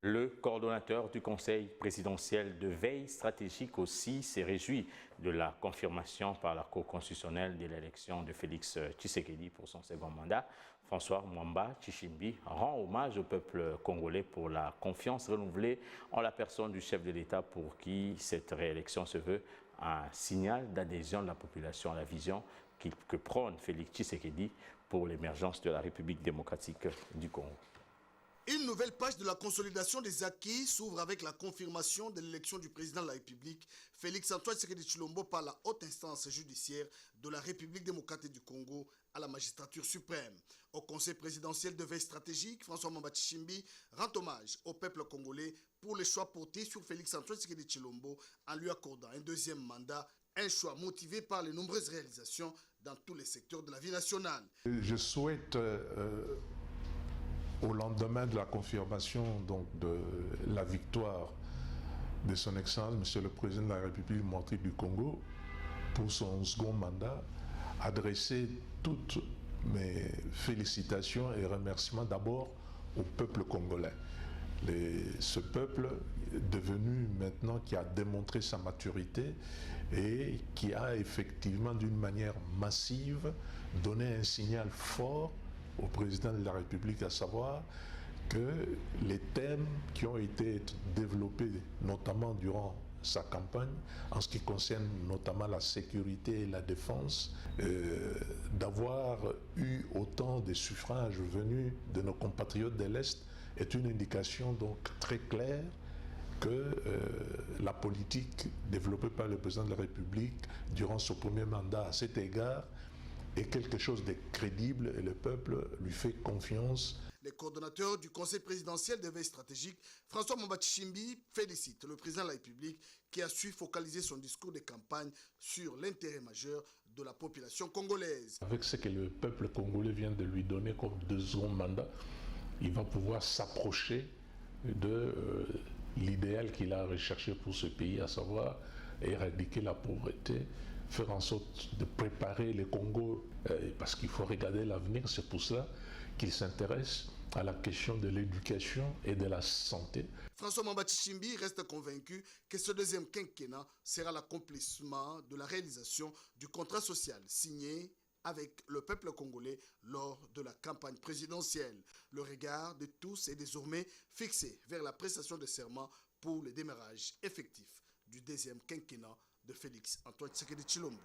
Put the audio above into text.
Le coordonnateur du Conseil présidentiel de veille stratégique aussi s'est réjoui de la confirmation par la Cour constitutionnelle de l'élection de Félix Tshisekedi pour son second mandat. François Mwamba Tshishimbi rend hommage au peuple congolais pour la confiance renouvelée en la personne du chef de l'État pour qui cette réélection se veut un signal d'adhésion de la population à la vision que prône Félix Tshisekedi pour l'émergence de la République démocratique du Congo. Une nouvelle page de la consolidation des acquis s'ouvre avec la confirmation de l'élection du président de la République, Félix Antoine Tshisekedi Tshilombo, par la haute instance judiciaire de la République démocratique du Congo à la magistrature suprême. Au Conseil présidentiel de veille stratégique, François Mwamba Tshishimbi rend hommage au peuple congolais pour les choix portés sur Félix Antoine Tshisekedi Tshilombo en lui accordant un deuxième mandat, un choix motivé par les nombreuses réalisations dans tous les secteurs de la vie nationale. Je souhaite au lendemain de la confirmation donc, de la victoire de son Excellence, Monsieur le Président de la République démocratique du Congo, pour son second mandat, adresser toutes mes félicitations et remerciements d'abord au peuple congolais. Ce peuple devenu maintenant qui a démontré sa maturité et qui a effectivement d'une manière massive donné un signal fort au président de la République, à savoir que les thèmes qui ont été développés notamment durant sa campagne, en ce qui concerne notamment la sécurité et la défense, d'avoir eu autant de suffrages venus de nos compatriotes de l'Est est une indication donc très claire que la politique développée par le président de la République durant son premier mandat à cet égard est quelque chose de crédible et le peuple lui fait confiance. Le coordonnateur du Conseil présidentiel de veille stratégique, François Mwamba Tshishimbi, félicite le président de la République qui a su focaliser son discours de campagne sur l'intérêt majeur de la population congolaise. Avec ce que le peuple congolais vient de lui donner comme deuxième mandat, il va pouvoir s'approcher de l'idéal qu'il a recherché pour ce pays, à savoir éradiquer la pauvreté, faire en sorte de préparer le Congo, parce qu'il faut regarder l'avenir, c'est pour ça qu'il s'intéresse à la question de l'éducation et de la santé. François Mwamba Tshishimbi reste convaincu que ce deuxième quinquennat sera l'accomplissement de la réalisation du contrat social signé avec le peuple congolais lors de la campagne présidentielle. Le regard de tous est désormais fixé vers la prestation de serment pour le démarrage effectif du deuxième quinquennat de Félix Antoine Tshisekedi Tshilombo.